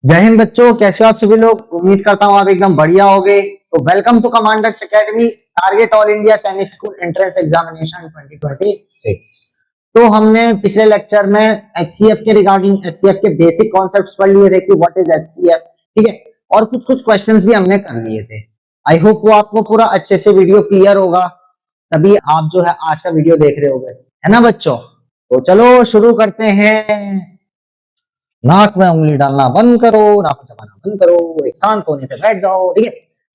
जय हिंद बच्चों, कैसे हो आप सभी लोग। उम्मीद करता हूँ आप एकदम बढ़िया होगे। तो welcome to commanders academy, target all India Sainik school entrance examination 2026। तो हमने पिछले लेक्चर में एचसीएफ के रिगार्डिंग एचसीएफ के बेसिक कॉन्सेप्ट्स पढ़ लिए थे कि व्हाट इज एचसीएफ, ठीक है। और कुछ कुछ क्वेश्चंस भी हमने कर लिए थे। आई होप वो आपको पूरा अच्छे से वीडियो क्लियर होगा, तभी आप जो है आज का वीडियो देख रहे होगे, है ना बच्चों। तो चलो शुरू करते हैं। नाक में उंगली डालना बंद करो, नाक चबाना बंद करो, एक शांत होने पे बैठ जाओ, ठीक है।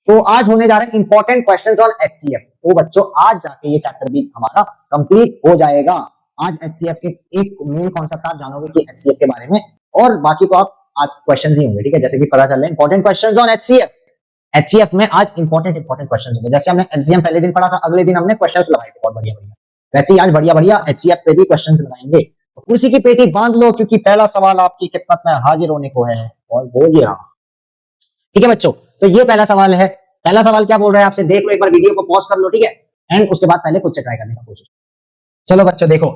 तो आज होने जा रहे हैं इंपॉर्टेंट क्वेश्चंस ऑन एचसीएफ। तो बच्चों आज जाके ये चैप्टर भी हमारा कंप्लीट हो जाएगा। आज एचसीएफ के एक मेन कॉन्सेप्ट आप जानोगे कि एचसीएफ के बारे में, और बाकी तो आप आज क्वेश्चंस ही होंगे, ठीक है। जैसे कि पता चल रहा है important questions on HCF. HCF में आज इंपॉर्टेंट क्वेश्चंस होंगे। जैसे हमने एलसीएम पहले दिन पढ़ा था, अगले दिन हमने क्वेश्चंस लगाए थे बहुत बढ़िया बढ़िया। वैसे ही आज बढ़िया बढ़िया एचसीएफ पे भी क्वेश्चंस लगाएंगे। तो कुर्सी की पेटी बांध लो, क्योंकि पहला सवाल आपकी खिदमत में हाजिर होने को है, और वो ये रहा। ठीक है बच्चों, तो ये पहला सवाल है। पहला सवाल क्या बोल रहा है आपसे, देख लो एक बार, वीडियो को पॉज कर लो, ठीक है। एंड उसके बाद पहले खुद से ट्राई करने का कोशिश। चलो बच्चों देखो,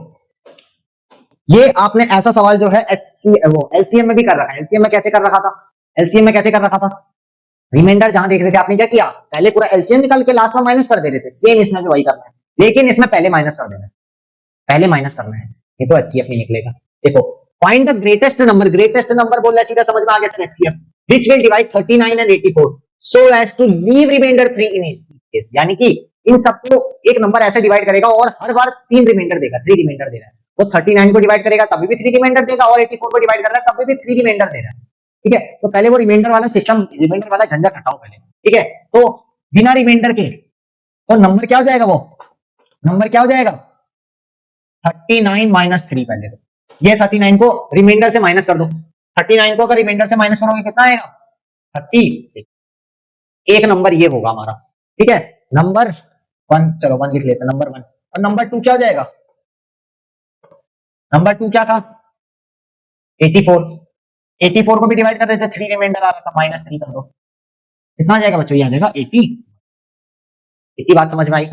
ये आपने ऐसा सवाल जो है एलसीएम में भी कर रखा है। एलसीएम में कैसे कर रखा था, एलसीएम में कैसे कर रखा था, रिमाइंडर जहां देख रहे थे आपने क्या किया, पहले पूरा एलसीएम निकाल के लास्ट में माइनस कर दे रहे थे। सेम इसमें भी वही करना है, लेकिन इसमें पहले माइनस कर देना है, पहले माइनस करना है, ये तो एचसीएफ नहीं निकलेगा। देखो, फाइंड द ग्रेटेस्ट नंबर बोल रहा है, सीधा समझ में आ गया sir. HCF which will divide 39 and 84 so as to leave reminder 3 in each case. यानी कि इन सबको एक नंबर ऐसे डिवाइड करेगा और हर बार 3 रिमाइंडर देगा, 3 रिमाइंडर दे रहा है। वो 39 को डिवाइड करेगा तभी भी 3 रिमाइंडर देगा, और 84 को डिवाइड कर रहा है तभी भी 3 रिमाइंडर दे रहा है, ठीक है। तो पहले वो रिमाइंडर वाला सिस्टम, रिमाइंडर वाला झंझट हटाओ पहले, ठीक है। तो बिना रिमाइंडर के तो नंबर क्या हो जाएगा, वो नंबर क्या हो जाएगा 39 माइनस 3। पहले तो ये 39 को रिमाइंडर से माइनस कर दो। 39 को अगर रिमाइंडर से माइनस करोगे कितना आएगा 36। एक नंबर ये होगा हमारा, ठीक है। नंबर 1, चलो 1 लिख लेते हैं, नंबर 1। और नंबर 2 क्या हो जाएगा, नंबर 2 क्या था 84। 84 को भी डिवाइड कर रहे थे, 3 रिमाइंडर आ रहा था, माइनस 3 कर दो, कितना आ जाएगा बच्चों, ये आ जाएगा 80। इतनी बात समझ में आई।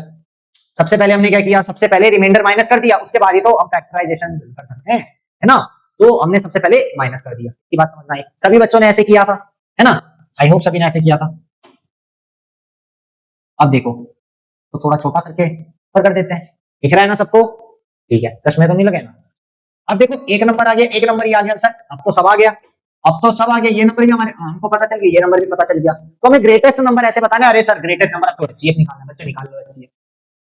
सबसे पहले हमने क्या किया, सबसे पहले रिमाइंडर माइनस कर दिया, उसके बाद ही तो हम फैक्टराइजेशन कर सकते हैं, है ना। तो हमने सबसे पहले माइनस कर दिया, ये बात समझ में आई। सभी बच्चों ने ऐसे किया था, है ना। आई होप सभी ने ऐसे किया था। अब देखो, तो थोड़ा छोटा करके ऊपर कर देते हैं, दिख रहा है ना सबको, ठीक है। चश्मे तो नहीं लगे ना। अब देखो एक नंबर आ गया, एक नंबर ही आ गया सर, अब तो सब आ गया, अब तो सब आ गया। ये नंबर भी हमारे हमको पता चल गया, ये नंबर भी पता चल गया। तो हमें ग्रेटेस्ट नंबर ऐसे बताना, अरे सर ग्रेटेस्ट नंबर तो एचसीएफ निकालना है, बच्चे निकाल लो एचसीएफ।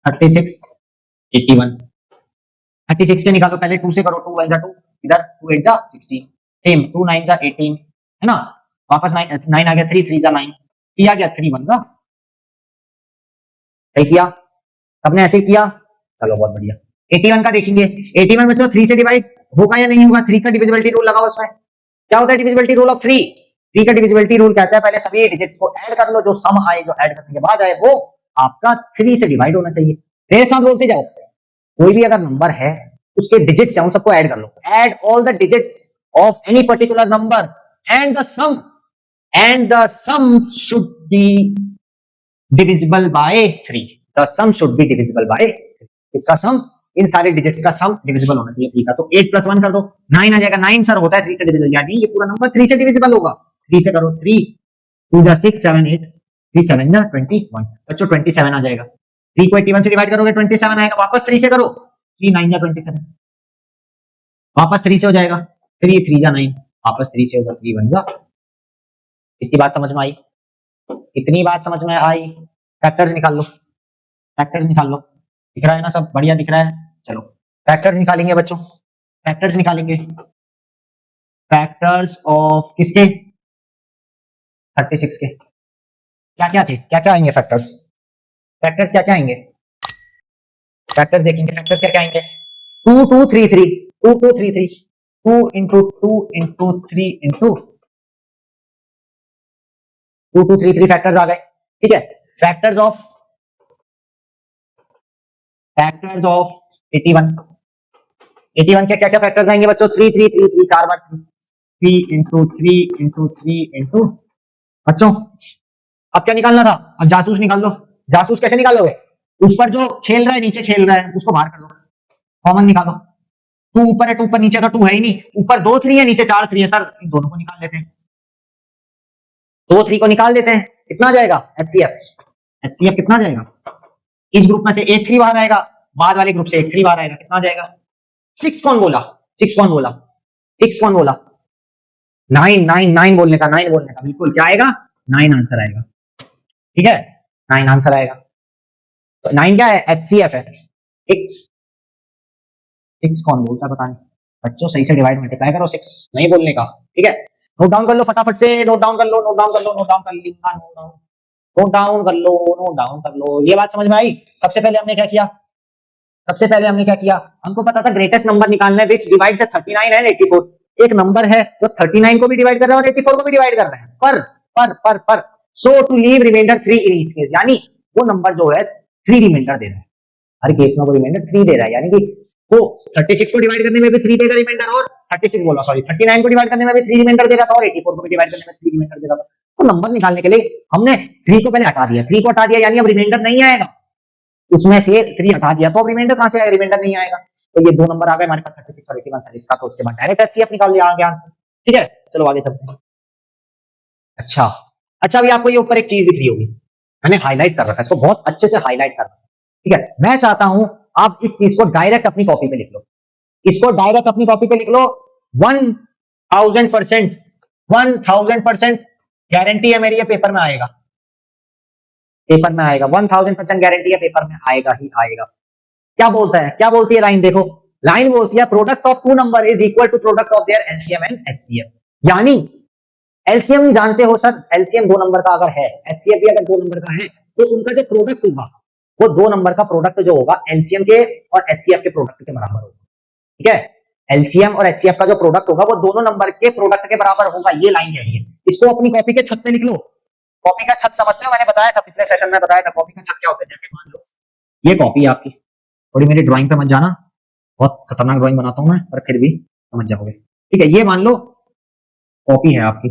36, 81, 36 के निकालो पहले, 2 से करो, 2 1 जा 2, इधर 2 8 जा 16, सेम 2 9 जा 18, है ना। वापस 9 आ गया, 3 3 जा 9, 3 आ गया, 3 1 जा। सही किया, सबने ऐसे किया, चलो बहुत बढ़िया। 81 का देखेंगे, 81 में 3 से डिवाइड होगा या नहीं होगा, 3 का डिविजिबिलिटी रूल लगाओ। उसमें क्या होता है डिविजिबिलिटी रूल ऑफ 3, 3 का डिविजिबिलिटी रूल कहता है पहले सभी डिजिट्स को ऐड कर लो, जो सम आए, जो ऐड करने के बाद आए, वो आपका 3 से डिवाइड होना चाहिए। मेरे साथ बोलते जाओ, कोई भी अगर नंबर है उसके डिजिट्स है उन सबको ऐड कर लो। Add all the digits of any particular number and the sum should be divisible by 3। The sum should be divisible by 3। इसका सम, इन सारे डिजिट्स का सम डिविजिबल होना चाहिए 3 का। तो 8 + 1 कर दो, 9 आ जाएगा। 9 सर होता है 3 से डिविजिबल, यानी ये पूरा नंबर 3 से डिविजिबल होगा। 3 से करो, 3 2 जा 6 7 8, 3 7 जा 21। बच्चों 27 आ जाएगा। 3 को 81 से डिवाइड करोगे 27 आएगा। वापस 3 से करो, 3 9 जा 27, वापस 3 से हो जाएगा, 3 3 जा 9, वापस 3 से होगा, 3 1 जा। इतनी बात समझ में आई, इतनी बात समझ में आई। फैक्टर्स निकाल लो, फैक्टर्स निकाल लो, दिख रहा है ना सब, बढ़िया दिख रहा है। चलो फैक्टर्स निकालेंगे बच्चों, फैक्टर्स निकालेंगे। फैक्टर्स ऑफ किसके, 36 के। क्या क्या थे, क्या क्या आएंगे फैक्टर्स, फैक्टर्स क्या क्या आएंगे, फैक्टर्स देखेंगे। फैक्टर्स क्या क्या आएंगे, 2 2 3 3, 2 2 3 3, 2 into 2 into 3 into 2 2 3 3 फैक्टर्स आ गए, ठीक है। फैक्टर्स ऑफ 81, 81 के क्या क्या फैक्टर्स आएंगे बच्चों, 3 3 3 3, 4 बार 3 into 3 into 3 into। बच्चों अब क्या निकालना था, अब जासूस निकाल लो। जासूस कैसे निकालोगे, ऊपर जो खेल रहा है नीचे खेल रहा है उसको बाहर कर दो, कॉमन निकालो। 2 ऊपर है, 2 ऊपर नीचे का 2 है ही नहीं, ऊपर 2 3 है, नीचे 4 3 है, सर इन दोनों को निकाल लेते हैं। तो वो 3 को निकाल देते हैं, कितना आ जाएगा HCF कितना आ जाएगा, इस ग्रुप में से एक 3 बाहर आएगा, बाद वाले ग्रुप से एक 3 बाहर आएगा, कितना आ जाएगा 6 कौन बोला 6 कौन बोला 6 कौन बोला 9 बोलने का बिल्कुल क्या आएगा 9 आंसर आएगा, ठीक है 9 आंसर आएगा। तो 9 क्या है HCF है, 6 कौन बोलता है पता नहीं, बच्चों सही से डिवाइड मल्टीप्लाई करो 6 नहीं बोलने का, ठीक है नोट डाउन कर लो फटाफट से, नोट डाउन कर लो ये बात समझ में आई। सबसे पहले हमने क्या किया, हमको पता था ग्रेटेस्ट नंबर निकालना है विच डिवाइड से 39 एंड 84, एक नंबर है जो 39 को भी डिवाइड कर रहा है और 84 को भी डिवाइड कर रहा है पर so to leave reminder 3 in each case, यानी वो नंबर जो है 3 रिमाइंडर दे रहा है, हर केस में वो रिमाइंडर 3 दे रहा है, यानी कि वो 36 को डिवाइड करने में भी 3 देगा रिमाइंडर, और 39 को डिवाइड करने में भी 3 रिमाइंडर दे रहा था, और 84 को भी डिवाइड करने में 3 रिमाइंडर दे रहा था। तो नंबर निकालने के लिए हमने 3 को पहले हटा दिया, 3 को हटा दिया यानी अब रिमाइंडर नहीं आएगा, उसमें से 3 हटा दिया तो अब रिमाइंडर कहां से आएगा, रिमाइंडर नहीं आएगा। तो ये 2 नंबर आ गए हमारे पास 36 और 81 इसका, तो उसके बाद डायरेक्ट HCF निकाल लिया आगे आंसर, ठीक है चलो आगे चलते हैं। अच्छा अभी आपको ये ऊपर एक चीज दिख रही होगी, मैंने हाईलाइट कर रखा है, इसको बहुत अच्छे से हाईलाइट कर रखा है, ठीक है मैं चाहता हूं आप इस चीज को डायरेक्ट अपनी कॉपी पे लिख लो, इसको डायरेक्ट अपनी कॉपी पे लिख लो, 1000% गारंटी है मेरी, ये पेपर में आएगा 1000% गारंटी है, पेपर में आएगा ही आएगा। क्या बोलती है लाइन, देखो लाइन बोलती है product of two number is equal to product of their LCM and HCF, यानी एलसीएम जानते हो सर, एलसीएम 2 नंबर का अगर है, HCF भी अगर 2 नंबर का है, तो उनका जो प्रोडक्ट होगा वो 2 नंबर का प्रोडक्ट जो होगा एलसीएम के और HCF के प्रोडक्ट के बराबर होगा, ठीक है एलसीएम और HCF का जो प्रोडक्ट होगा वो दोनों नंबर के प्रोडक्ट के बराबर होगा, ये लाइन कह रही है। इसको अपनी कॉपी के छत पे लिख लो, कॉपी का छत समझते हो, मैंने बताया था पिछले सेशन में बताया था कॉपी का छत क्या होता है। जैसे मान लो ये कॉपी है आपकी, थोड़ी मेरी ड्राइंग पे मत जाना, बहुत खतरनाक ड्राइंग बनाता हूं मैं, पर फिर भी समझ जाओगे, ठीक है ये मान लो कॉपी है आपकी,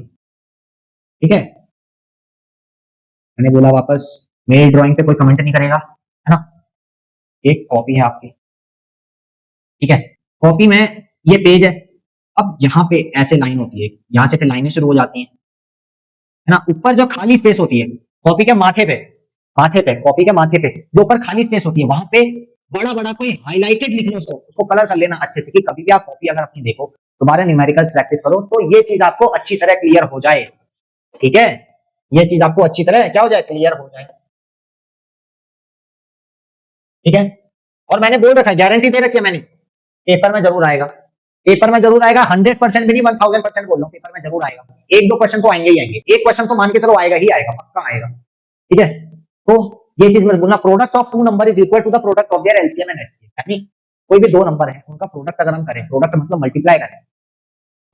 ठीक है मैंने बोला वापस मेरी ड्राइंग पे कोई कमेंट नहीं करेगा, है ना, एक कॉपी है आपकी, ठीक है कॉपी में ये पेज है, अब यहाँ पे ऐसे लाइन होती है, यहां से फिर लाइनें शुरू हो जाती हैं, है ना, ऊपर जो खाली स्पेस होती है कॉपी के माथे पे कॉपी के माथे पे जो ऊपर खाली स्पेस होती है वहां पे बड़ा बड़ा कोई हाईलाइटेड लिख लो, उसको कलर कर लेना अच्छे से, कि कभी भी आप कॉपी अगर अपनी देखो दोबारा न्यूमेरिकल्स प्रैक्टिस करो तो ये चीज आपको अच्छी तरह क्लियर हो जाए, ठीक है ये चीज आपको अच्छी तरह क्या हो जाए, क्लियर हो जाए, ठीक है। और मैंने बोल रखा है, गारंटी दे रखी है मैंने, पेपर में जरूर आएगा, 100% भी नहीं 1000% बोल रहा हूं, पेपर में जरूर आएगा, 1-2 क्वेश्चन तो आएंगे ही आएंगे, एक क्वेश्चन तो मान के चलो आएगा ही आएगा, पक्का आएगा, ठीक है। तो ये चीज मत भूलना, product of two number is equal to the product of their LCM and HCF, यानी कोई भी 2 नंबर है उनका प्रोडक्ट अगर हम करें, प्रोडक्ट मतलब मल्टीप्लाई करें,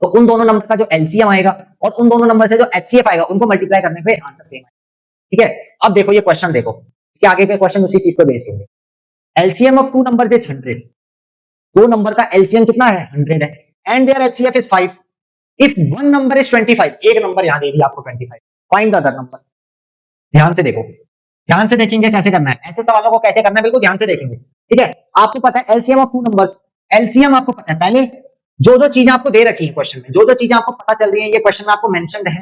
तो उन दोनों नंबर का जो एलसीएम आएगा और उन दोनों नंबर से जो HCF आएगा उनको मल्टीप्लाई करने पे आंसर सेम आएगा, ठीक है। अब देखो ये क्वेश्चन देखो, इसके आगे के क्वेश्चन उसी चीज पे बेस्ड होंगे। LCM of 2 numbers is 100, 2 number का एलसीएम कितना है 100 है, and their HCF is 5, if one number is 25, एक नंबर यहां दे दिया आपको 25, फाइंड द अदर नंबर। ध्यान से देखो, ध्यान से देखेंगे कैसे करना है, ऐसे सवालों को कैसे करना है बिल्कुल ध्यान से देखेंगे, ठीक है। आपको पता है एलसीएम ऑफ 2 नंबर्स, एलसीएम आपको पता है, पहले जो जो चीजें आपको दे रखी है क्वेश्चन में, जो जो चीजें आपको पता चल रही है ये क्वेश्चन में आपको मेंशन्ड है,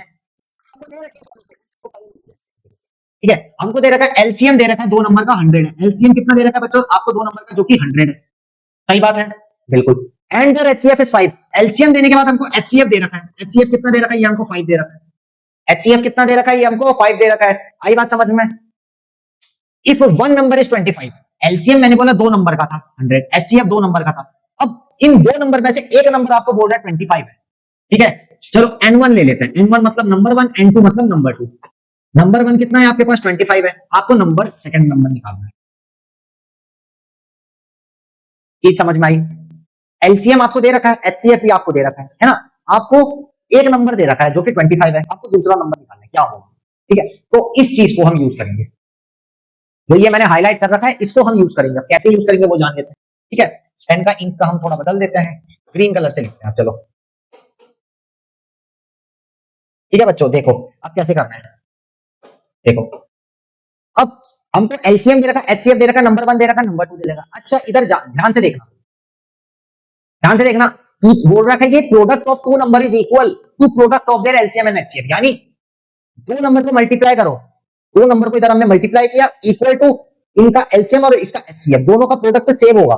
ठीक है। हमको दे रखा है एलसीएम दे रखा है 2 नंबर का 100 है, एलसीएम कितना दे रखा है बच्चों आपको 2 नंबर का जो कि 100 है, सही बात है बिल्कुल, and their HCF is 5, LCM देने के बाद हमको HCF दे रखा है, HCF कितना दे रखा है ये हमको 5 दे रखा है, HCF कितना दे रखा है ये हमको 5 दे रखा है, आई बात समझ में। If one number is 25, LCM मैंने बोला 2 नंबर का था 100, HCF 2 नंबर का था, अब इन 2 नंबर में से एक नंबर आपको बोल रहा है 25 है, ठीक है। चलो n1 ले लेते हैं, n1 मतलब नंबर 1, n2 मतलब नंबर 2, नंबर 1 कितना है आपके पास 25 है, आपको नंबर सेकंड नंबर निकालना है, चीज समझ में आई। एलसीएम आपको दे रखा है, HCF भी आपको दे रखा है ना, आपको एक नंबर दे रखा है जो कि 25 है, आपको दूसरा नंबर निकालना है क्या होगा, ठीक है। तो इस चीज को हम यूज करेंगे, जो ये मैंने हाईलाइट कर रखा है इसको हम यूज करेंगे, कैसे यूज करेंगे वो जान लेते हैं, ठीक है। पेन का इंक का हम थोड़ा बदल देते हैं, ग्रीन कलर से लिखते हैं, चलो ठीक है बच्चों। देखो अब कैसे करना है, देखो अब हमको एलसीएम दे रखा है, HCF दे रखा है, नंबर 1 दे रखा है, नंबर 2 दे रखा है। अच्छा इधर ध्यान से देखना, ध्यान से देखना, बोल रहा है ये product of 2 number is equal to product of their LCM and HCF, यानी दो नंबर को मल्टीप्लाई करो, दो नंबर को इधर हमने मल्टीप्लाई किया, इक्वल टू इनका एलसीएम और इसका एचसीएफ, दोनों का प्रोडक्ट सेम होगा।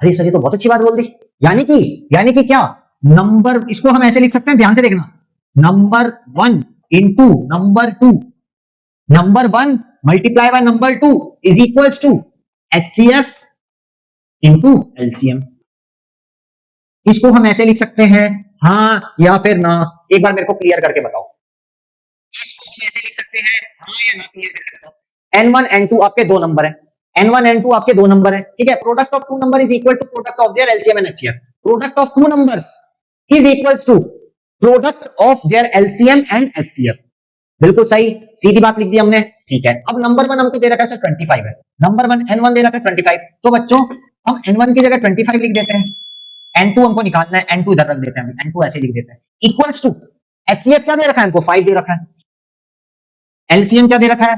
अरे सर ये तो बहुत अच्छी बात बोल दी। यानी कि क्या, नंबर, इसको हम ऐसे लिख सकते हैं, ध्यान से देखना, number 1 into number 2, number 1 multiply by number 2 is equals to HCF into LCM. इसको हम ऐसे लिख सकते हैं, हाँ या फिर ना, एक बार मेरे को क्लियर करके बताओ। इसको हम ऐसे लिख सकते हैं, हाँ या ना, क्लियर करके बताओ। n1 n2 आपके दो नंबर है, n1 n2 आपके दो नंबर है, ठीक है। Product of two number is equal to product of their LCM and HCF. Product of two numbers is equals to product of their LCM and HCF. बिल्कुल सही, सीधी बात लिख दी हमने, ठीक है। अब नंबर 1 हमको दे रखा है सर 25 है, नंबर 1 n1 दे रखा है 25, तो बच्चों हम n1 की जगह 25 लिख देते हैं, n2 हमको निकालना है, n2 इधर रख देते हैं, n2 ऐसे लिख देते हैं, इक्वल्स टू एचसीएफ क्या दे रखा है हमको, 5 दे रखा है, एलसीएम क्या दे रखा है,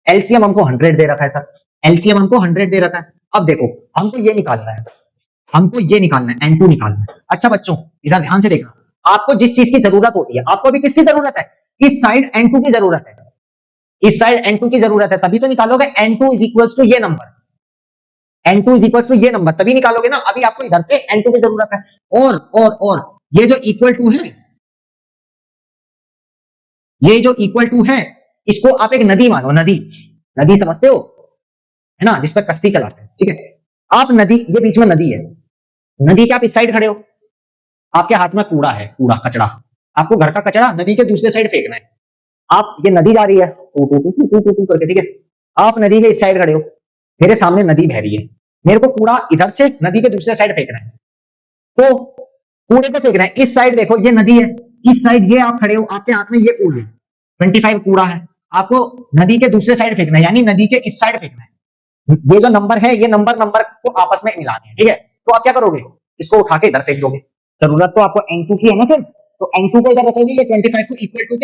एलसीएम हमको 100 दे रखा है सर, एलसीएम हमको 100 दे रखा है। अब देखो हमको ये निकालना है, हमको ये निकालना है, n2 निकालना है। अच्छा बच्चों इधर ध्यान से देखना, आपको जिस चीज की जरूरत होती है, आपको अभी किसकी जरूरत है, इस साइड n2 की जरूरत है, इस साइड n2 की जरूरत है, तभी तो निकालोगे n2 इज इक्वल्स टू ये number, n2 is equals to ये नंबर, तभी निकालोगे ना। अभी आपको इधर पे n2 की जरूरत है, और ये जो इक्वल टू है, ये जो इक्वल टू है, इसको आप एक नदी मानो, नदी समझते हो, है ना, जिस पर कश्ती चलाते हैं, ठीक है। आप नदी, ये बीच में नदी है, नदी के आप इस साइड खड़े हो, आपके हाथ में कूड़ा है, कूड़ा कचरा, आपको घर का कचरा नदी के दूसरे साइड फेंकना है। आप, ये नदी जा रही है टू करके, ठीक है, आप नदी के इस साइड खड़े हो, मेरे सामने नदी बह रही है, मेरे को कूड़ा इधर से नदी के दूसरे साइड फेंकना है, तो कूड़े को फेंकना है इस साइड, देखो ये नदी है, इस साइड ये आप खड़े हो, आपके हाथ में ये कूड़ा है, 25 कूड़ा है, आपको नदी के दूसरे साइड फेंकना है, यानी नदी के इस साइड फेंकना है। ये जो नंबर है, ये नंबर को आपस में मिलाने हैं, ठीक है। तो आप क्या करोगे, इसको उठा के इधर फेंक दोगे, जरूरत तो आपको n2 की है ना सर, तो n2 को इधर रखोगे, ये 25 को इक्वल टू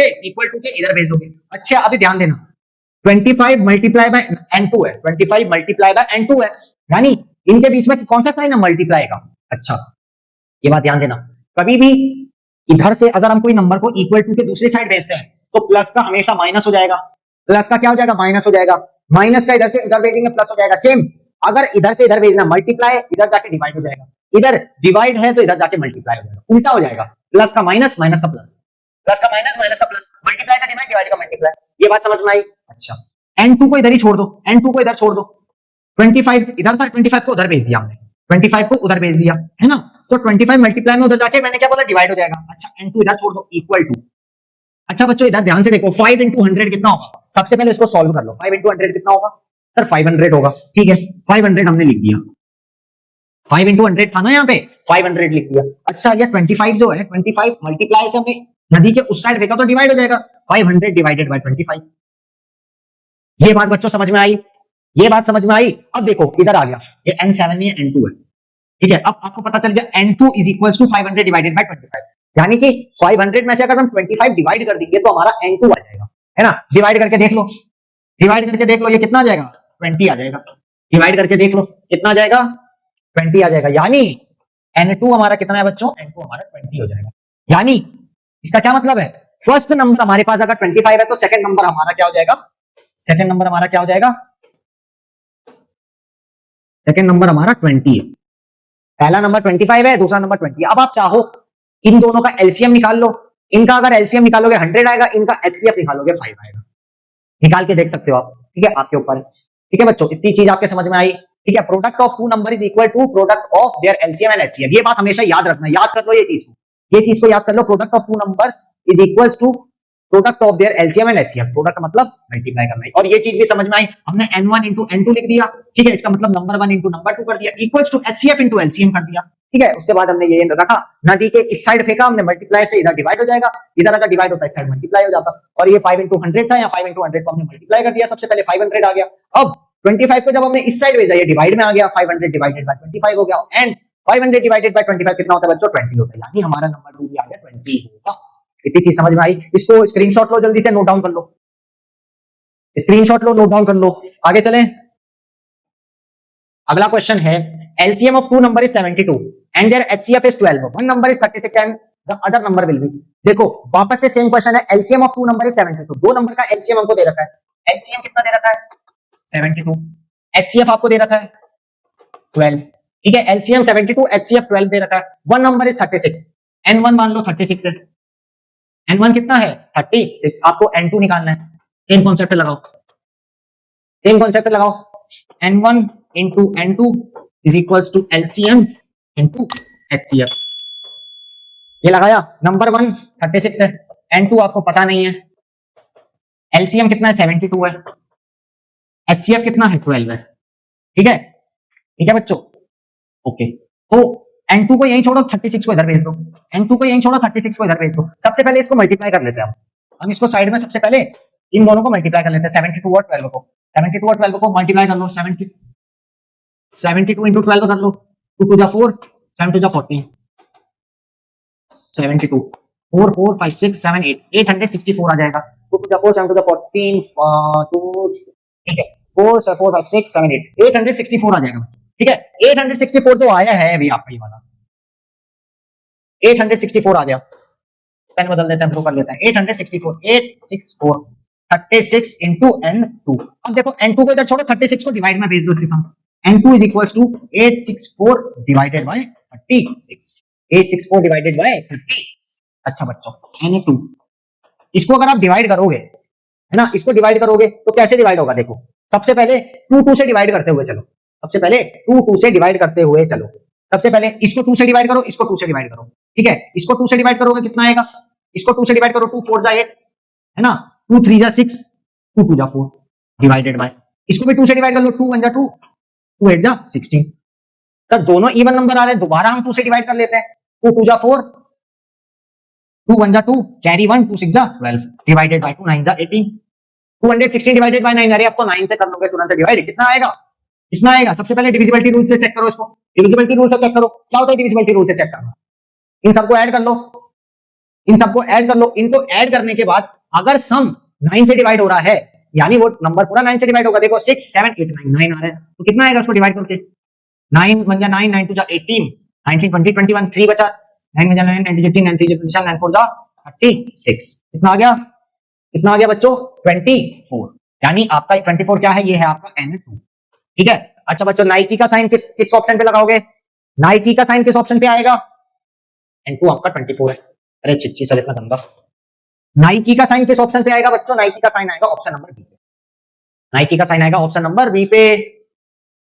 के इधर भेज दोगे। अच्छा अभी ध्यान देना, 25 मल्टीप्लाई बाय n2 है, 25 मल्टीप्लाई बाय n2 है, यानी इनके बीच में कौन सा साइन है, मल्टीप्लाई का। अच्छा ये बात ध्यान देना, कभी भी इधर से अगर हम कोई नंबर को इक्वल टू के दूसरी साइड भेजते हैं, तो प्लस का हमेशा माइनस हो जाएगा, प्लस का क्या हो जाएगा, माइनस हो जाएगा, माइनस का इधर से इधर भेजेंगे प्लस हो जाएगा। सेम अगर इधर से इधर भेजना मल्टीप्लाई, इधर जाके डिवाइड हो जाएगा, इधर डिवाइड है तो इधर जाके मल्टीप्लाई हो जाएगा, उल्टा हो जाएगा, प्लस का माइनस, माइनस का प्लस, प्लस का माइनस, माइनस का प्लस, मल्टीप्लाई का डिवाइड, डिवाइड का मल्टीप्लाई। ये बात समझ में आई। अच्छा n2 को इधर ही छोड़ दो, n2 को इधर छोड़ दो, 25 इधर था, 25 को उधर भेज दिया हमने, 25 को उधर भेज दिया, है ना, तो 25 मल्टीप्लाई में उधर जाके मैंने क्या बोला, डिवाइड हो जाएगा। अच्छा n2 इधर छोड़ दो, इक्वल टू, अच्छा बच्चों इधर ध्यान से देखो, 5 इंटू 100 कितना होगा, सबसे पहले इसको सॉल्व कर लो, 5 इंटू 100 कितना होगा सर, 500 होगा, ठीक है, 500 हमने लिख दिया, 5 इंटू 100 था ना यहाँ पे, 500 लिख दिया। अच्छा ये 25 जो है, 25 मल्टीप्लाई से हमने नदी के उस साइड फेंका तो डिवाइड हो जाएगा, 500 डिवाइडेड बाय 25। ये बात बच्चों समझ में आई, ये बात समझ में आई। अब देखो इधर आ गया, ये n7 नहीं है, n2 है, ठीक है। अब आपको पता चल गया n2 is equals to 500 divided by 25, यानी कि 500 में से अगर हम 25 डिवाइड कर देंगे तो हमारा n2 आ जाएगा, है ना। डिवाइड करके देख लो, डिवाइड करके देख लो, ये कितना आ जाएगा, 20 आ जाएगा, डिवाइड करके देख लो कितना आ जाएगा, 20 आ जाएगा, यानी n2 हमारा कितना है बच्चों, n2 हमारा 20 हो जाएगा। यानी इसका क्या मतलब है, फर्स्ट नंबर हमारे पास अगर 25 है तो सेकंड नंबर हमारा क्या हो जाएगा, सेकंड नंबर हमारा क्या हो जाएगा, सेकंड नंबर हमारा 20 है, पहला नंबर 25 है, दूसरा नंबर 20 है। अब आप चाहो इन दोनों का एलसीएम निकाल लो, इनका अगर एलसीएम निकालोगे 100 आएगा, इनका एचसीएफ निकालोगे 5 आएगा, निकाल के देख सकते हो आप, ठीक है, आपके ऊपर है। ठीक है बच्चों, इतनी चीज आपके समझ में आई, ठीक है। Product of two number is equal to product of their LCM and HCF, ये बात हमेशा याद रखना, याद कर लो ये चीज को याद कर लो, product of two numbers is equals to product of their LCM and HCF, product मतलब मल्टीप्लाई करना है। और ये चीज भी समझ में आई, हमने n1 इंटू n2 लिख दिया, ठीक है, इसका मतलब नंबर 1 इंटू नंबर 2 कर दिया, equals to HCF into LCM कर दिया, ठीक है। उसके बाद हमने ये रखा, नदी के इस साइड फेंका हमने, मल्टीप्लाई से इधर डिवाइड हो जाएगा, इधर अगर डिवाइड होता है इस साइड मल्टीप्लाई हो जाता, और ये 5 इंटू 100 था, या 5 इंटू 100 को हमने मल्टीप्लाई कर दिया, सबसे पहले 500 आ गया। अब 25 को जब हमने इस साइड भेजा, ये डिवाइड में आ गया, 500 डिवाइडेड बाय 25 हो गया, एंड 500 डिवाइडेड बाय 25 कितना होता है बच्चों, 20 होता है, यानी हमारा नंबर 2 भी आ गया 20 होगा। इतनी चीज समझ में आई, इसको स्क्रीनशॉट लो, जल्दी से नोट डाउन कर लो, स्क्रीनशॉट लो, नोट डाउन कर लो, आगे चलें। अगला क्वेश्चन है, LCM of two number is 72 and their HCF is 12, one number is 36 and the other number will be. देखो वापस से सेम क्वेश्चन है, LCM of two number is 72, दो नंबर का एलसीएम हमको दे रखा है, एलसीएम कितना दे रखा है 72, एचसीएफ आपको दे रखा है 12, ठीक है, एलसीएम 72 एचसीएफ 12 दे रखा है, वन नंबर इज 36, n1 मान लो 36 है, n1 कितना है 36, आपको n2 निकालना है, सेम कॉन्सेप्ट पे लगाओ, सेम कॉन्सेप्ट पे लगाओ, n1 into n2 is equals to LCM into HCF, ये लगाया, नंबर 1 36 है, n2 आपको पता नहीं है, LCM कितना है 72 है, HCF कितना है 12 है, ठीक है, ठीक है बच्चों, ओके, तो n2 को यहीं छोड़ो, 36 को इधर भेज दो, n2 को यहीं छोड़ो, 36 को इधर भेज दो, सबसे पहले इसको मल्टीप्लाई कर लेते हैं हम इसको साइड में सबसे पहले इन दोनों को मल्टीप्लाई कर लेते हैं, 72 और 12 को, 72 और 12 को मल्टीप्लाई कर लो, 72 into 12 कर लो, 2 to the 4, 7 to the 14, 72, 4 4 5 6 7 8, 864 आ जाएगा, 2 to the 4, 7 to the 14, 2, ठीक है, 4 4 5 6 7 8, 864 आ जाएगा, ठीक है, 864 जो आया है अभी आपका ये वाला 864 आ गया, पेन बदल देते हैं, ड्रॉ कर लेते हैं, 864 36 into n2, अब देखो n2 को इधर छोड़ो, 36 को डिवाइड में भेज दो इसके साथ, n2 is equals to 864 divided by 36, 864 divided by 30, अच्छा बच्चों n2, इसको अगर आप डिवाइड करोगे है ना, इसको डिवाइड करोगे तो कैसे डिवाइड होगा, देखो सबसे पहले 2 2 से डिवाइड करते हुए चलो, सबसे पहले 2 2 से डिवाइड करते हुए चलो, सबसे पहले इसको 2 से डिवाइड करो, इसको 2 से डिवाइड करो, ठीक है, इसको 2 से डिवाइड करोगे कितना आएगा, इसको 2 से डिवाइड करो, 2 4 जा 8 है ना, 2 3 जा 6, 2 2 जा 4 डिवाइडेड बाय, इसको भी 2 से डिवाइड कर लो, 2 1 जा 2, 2 8 जा 16, तब दोनों इवन नंबर आ रहे हैं, दोबारा हम 2 से डिवाइड कर लेते हैं, 2 2 जा 4, 2 1 जा 2, कैरी 1, 2 6 जा 12 डिवाइडेड बाय 2 9 जा 18, 216 डिवाइडेड बाय 9, अरे आपको 9 से कर लोगे तुरंत डिवाइड, कितना आएगा, कितना आएगा, सबसे पहले डिविजिबिलिटी रूल से चेक करो, इसको डिविजिबिलिटी रूल से चेक करो, क्या होता है डिविजिबिलिटी रूल से चेक करना, इन सबको ऐड कर लो, इन सबको ऐड कर लो, इनको ऐड करने के बाद अगर सम 9 से डिवाइड हो रहा है, यानी वो नंबर पूरा 9 से डिवाइड होगा, देखो 6 7 8 9 9 आ रहा है, तो कितना आएगा उसको डिवाइड करके, 9 1 जा 9, 9 2 जा 18, 19 20 21 3 बचा, 9 1 जा 9, 9 2 18, 9 3 जा 9 4 जा 36, कितना आ गया, कितना आ गया बच्चों 24, यानी आपका 24 क्या है, ये है आपका n2, ठीक है। अच्छा बच्चों नाइकी का साइन किस ऑप्शन पे लगाओगे, नाइकी का साइन किस ऑप्शन पे आएगा, n2 आपका 24 है, अरे चिच्ची सर इतना गंदा, नाइकी का साइन किस ऑप्शन पे आएगा बच्चों, नाइकी का साइन आएगा ऑप्शन नंबर बी पे, नाइकी का साइन आएगा ऑप्शन नंबर बी पे,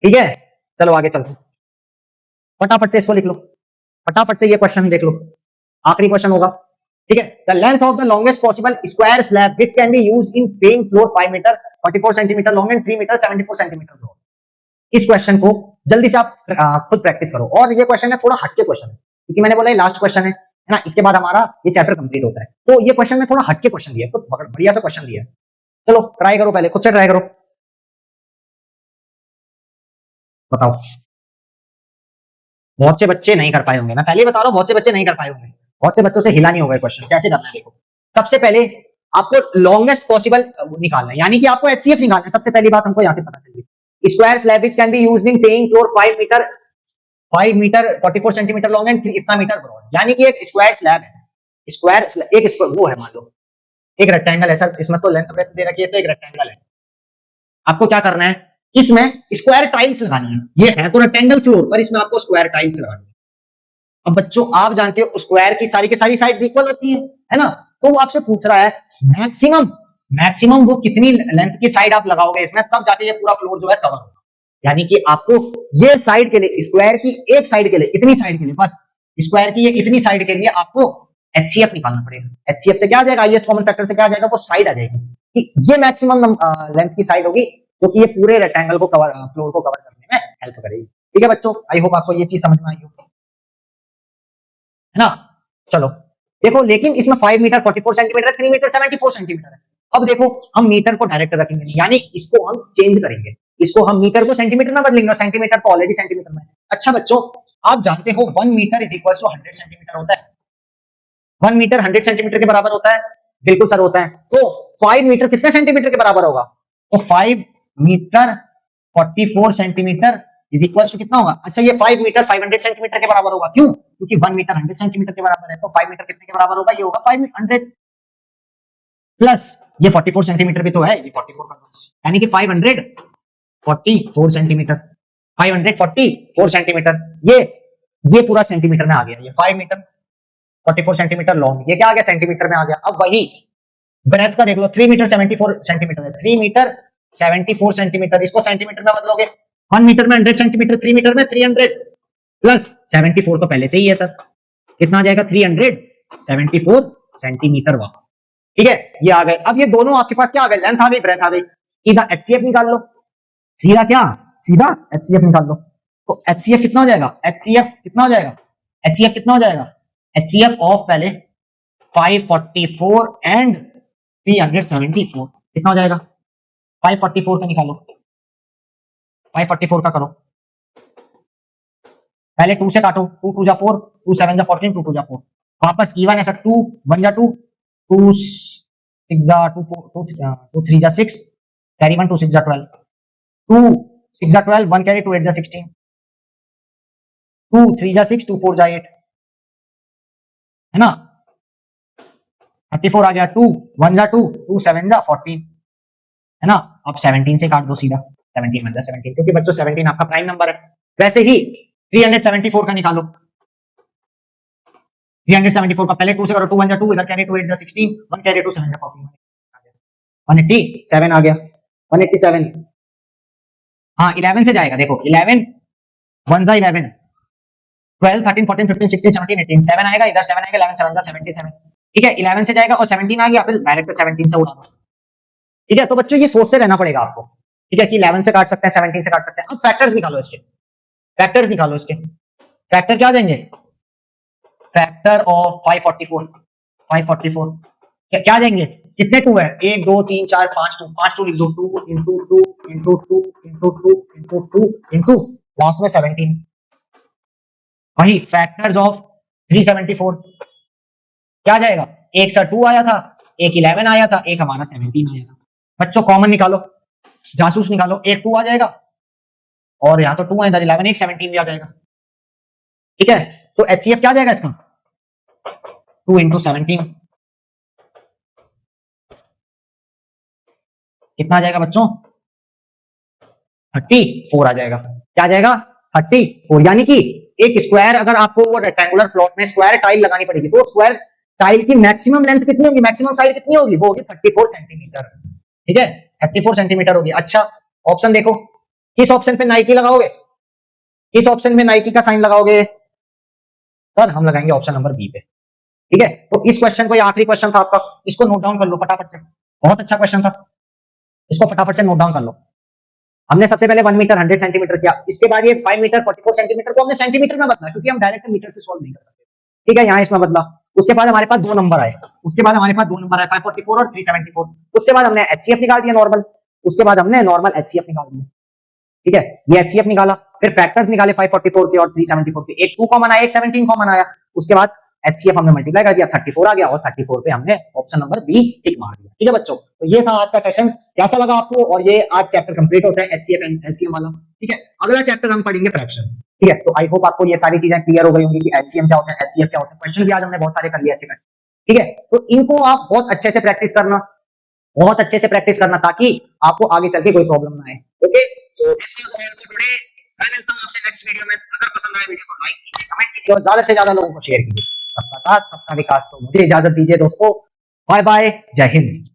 ठीक है। चलो आगे चलते हैं, फटाफट से इसको लिख लो, फटाफट से ये क्वेश्चन देख लो, आखिरी क्वेश्चन होगा, ठीक है। The length of the longest possible square slab which can be used in paying floor 5 metre 44 centimetre long and 3 metre 74 centimetre broad, इस क्वेश्चन को जल्दी से आप खुद प्रैक्टिस करो, और ये क्वेश्चन है थोड़ा हटके क्वेश्चन है, क्योंकि मैंने बोला ये लास्ट क्वेश्चन है ना, इसके बाद हमारा ये चैप्टर कंप्लीट होता है, तो ये क्वेश्चन में थोड़ा हटके क्वेश्चन दिया है, तो बढ़िया सा क्वेश्चन दिया है, चलो ट्राई करो, पहले खुद से ट्राई करो, बताओ। बहुत से बच्चे नहीं कर पाए होंगे, मैं पहले ही बता रहा हूं, बहुत से बच्चे नहीं कर पाए होंगे, बहुत से बच्चों से हिला नहीं होगा क्वेश्चन, कैसे करना है देखो, सबसे पहले आपको लॉन्गेस्ट पॉसिबल निकालना है, यानी कि आपको एचसीएफ निकालना है, सबसे पहली बात हमको यहां से पता चल गई, square slab which can be used in paying floor 5 metre 44 centimetre long and इतना मीटर ब्रॉड, यानी कि एक स्क्वायर स्लैब है, स्क्वायर एक स्क्वायर वो है, मान लो एक रेक्टेंगल है सर, इसमें तो लेंथ ब्रेड्थ दे रखी है, तो एक रेक्टेंगल है, आपको क्या करना है, इसमें स्क्वायर टाइल्स लगानी है, ये है तो रेक्टेंगल फ्लोर पर, इसमें आपको स्क्वायर टाइल्स लगानी है। अब बच्चों आप जानते हो स्क्वायर की सारी साइड्स इक्वल होती है ना, तो वो आपसे पूछ रहा है मैक्सिमम वो कितनी लेंथ की साइड आप लगाओगे इसमें, तब जाके ये पूरा फ्लोर जो है कवर होगा, यानी कि आपको ये साइड के लिए, स्क्वायर की एक साइड के लिए, इतनी साइड के लिए, बस स्क्वायर की ये इतनी साइड के लिए आपको एचसीएफ निकालना पड़ेगा, एचसीएफ से क्या आ जाएगा, हाईएस्ट कॉमन फैक्टर से क्या आ जाएगा, वो साइड आ जाएगी, कि ये मैक्सिमम लेंथ की साइड होगी, जो कि ये पूरे रेक्टेंगल को कवर, फ्लोर को कवर करने में हेल्प करेगी, ठीक है बच्चों, आई होप आपको ये चीज समझ में आई होगी, है ना। चलो देखो, लेकिन इसमें 5 मीटर 44 सेंटीमीटर है, 3 मीटर 74 सेंटीमीटर है, अब देखो हम मीटर को डायरेक्ट रखेंगे, यानी इसको हम चेंज करेंगे, इसको हम मीटर को सेंटीमीटर में बदलेंगे, सेंटीमीटर तो ऑलरेडी सेंटीमीटर में। अच्छा बच्चों आप जानते हो 1 metre is equal to 100 centimetre होता है, 1 मीटर 100 सेंटीमीटर के बराबर होता है, बिल्कुल सर होता है, तो 5 मीटर कितने सेंटीमीटर के बराबर होगा, तो 5 metre 44 centimetre is equal to कितना होगा? अच्छा ये 5 मीटर 500 सेंटीमीटर के बराबर होगा, क्यों? क्योंकि 1 मीटर 100 सेंटीमीटर के बराबर है, तो 5 मीटर कितने के बराबर होगा? ये होगा 500 प्लस ये 44 सेंटीमीटर भी तो है, ये 44 कर दो, यानी कि 544 सेंटीमीटर, 544 सेंटीमीटर। ये पूरा सेंटीमीटर में आ गया, ये 5 मीटर 44 सेंटीमीटर लॉन्ग, ये क्या आ गया? सेंटीमीटर में आ गया। अब वही ब्रेथ का देख लो, 3 मीटर 74 सेंटीमीटर है, 3 मीटर 74 सेंटीमीटर, इसको सेंटीमीटर में बदलोगे, 1 मीटर में 100 सेंटीमीटर, 3 मीटर में 300 प्लस 74 तो पहले से ही है सर, कितना आ जाएगा? 374 सेंटीमीटर वहां, ठीक है, ये आ गए। अब ये दोनों आपके पास क्या आ गए? लेंथ आ गई, ब्रेथ आ गई, सीधा एचसीएफ निकाल लो, सीधा क्या? सीधा एचसीएफ निकाल लो। तो एचसीएफ कितना हो जाएगा? एचसीएफ कितना हो जाएगा? एचसीएफ कितना हो जाएगा? एचसीएफ ऑफ पहले 544 एंड 374 कितना हो जाएगा? 544 का निकालो, 544 का करो, पहले 2 से काटो, 2 2 जा 4, 2 7 जा 14, 2 2 जा 4, वापस इवन ऐसा 2 1 जा 2, 2 6 जा 2 4, 2 3 जा 6, कैरी 1, 2 6 जा 12, 2 6 जा 12, 1 कैरी 2 8 जा 16, 2 3 जा 6, 2 4 जा 8, है ना, 34 आ गया, 2 1 जा 2, 2 7 जा 14, है ना। अब 17 से काट दो सीधा, 17 1 जा 17, क्योंकि बच्चों 17 आपका प्राइम नंबर है। वैसे ही 374 का निकालो, 374 का पहले 2 से करो, 2 1 जा 2, इधर कैरी 2 8 जा 16, 1 कैरी 2 7 जा 14, 187 आ गया, 187। हाँ 11 से जाएगा, देखो 11 1 जा 11, 12 13 14 15 16 17 18, 7 आएगा, इधर 7 आएगा, 11 7 जा 77, ठीक है, 11 से जाएगा और 17 आ गया, फिर डायरेक्ट 17 से उड़ा दो, ठीक है। तो बच्चों ये सोचते रहना पड़ेगा आपको, ठीक है, कि 11 से काट सकते हैं, 17 से काट सकते हैं। अब फैक्टर्स निकालो इसके, फैक्टर्स निकालो इसके, फैक्टर क्या देंगे? फैक्टर ऑफ 544 क्या देंगे? कितने 2 है? 1 2 3 4 5 2, 5 2 लिख दो, 2 into 2 into 2 into 2 into 2 into last में 17, वही फैक्टर्स ऑफ 374 क्या जाएगा? एक सा 2 आया था, एक 11 आया था, एक हमारा 17 आया था। बच्चों कॉमन निकालो, जासूस निकालो, एक 2 आ जाएगा और यहां तो 2 है, इधर 11, एक 17 भी आ जाएगा, ठीक है। तो एचसीएफ क्या जाएगा इसका? 2 इंटू 17 कितना आ जाएगा बच्चों? 34 आ जाएगा। क्या आ जाएगा? 34, यानी कि एक स्क्वायर अगर आपको वो रेक्टेंगुलर प्लॉट में स्क्वायर टाइल लगानी पड़ेगी, तो स्क्वायर टाइल की मैक्सिमम लेंथ कितनी होगी? मैक्सिमम साइड कितनी होगी? वो होगी 34 सेंटीमीटर, ठीक है, 34 सेंटीमीटर होगी। अच्छा ऑप्शन देखो, किस ऑप्शन पे नाइकी लगाओगे? किस ऑप्शन में नाइकी का साइन लगाओगे? सर हम लगाएंगे ऑप्शन नंबर बी पे, ठीक है। तो इस क्वेश्चन को, ये आखिरी क्वेश्चन था आपका, इसको नोट डाउन कर लो फटाफट से, बहुत अच्छा क्वेश्चन था, इसको फटाफट से नोट डाउन कर लो। हमने सबसे पहले 1 मीटर 100 सेंटीमीटर किया, इसके बाद ये 5 मीटर 44 सेंटीमीटर को हमने सेंटीमीटर में बदला, क्योंकि हम डायरेक्ट मीटर से सॉल्व नहीं कर सकते, ठीक है, यहाँ इसमें बदला। उसके बाद हमारे पास 2 नंबर आए, 544 और 374। उसके बाद हमने एचसीएफ निकाल दिया नॉर्मल, उसके बाद हमने नॉर्मल एचसीएफ निकाल दिया, ठीक है, ये एचसीएफ निकाला, फिर फैक्टर्स निकाले 544 के और 374 के, एक 2 कॉमन आया, एक 17 कॉमन आया, उसके बाद एचसीएफ हमने मल्टीप्लाई कर दिया, 34 आ गया और 34 पे हमने ऑप्शन नंबर बी टिक मार दिया, ठीक है बच्चों। तो ये था आज का सेशन, कैसा लगा आपको? और ये आज चैप्टर कंप्लीट होता है एचसीएफ एंड एलसीएम वाला, ठीक है। अगला चैप्टर हम पढ़ेंगे फ्रैक्शंस, ठीक है। तो आई होप आपको ये सारी चीजें क्लियर हो गई होंगी कि एचसीएम क्या होता है, एचसीएफ क्या होता है। क्वेश्चन भी आज हमने बहुत सारे कर लिए अच्छे खासे, ठीक है। तो इनको आप बहुत अच्छे से प्रैक्टिस करना, बहुत अच्छे से प्रैक्टिस करना, ताकि आपको आगे चल के कोई प्रॉब्लम ना आए। Okay, so this was all for today. मैं मिलता हूं आपसे नेक्स्ट वीडियो में। अगर पसंद आए वीडियो को लाइक कीजिए, कमेंट कीजिए और ज्यादा से ज्यादा लोगों को शेयर कीजिए। सबका साथ सबका विकास। तो मुझे इजाजत दीजिए दोस्तों, बाय बाय, जय हिंद।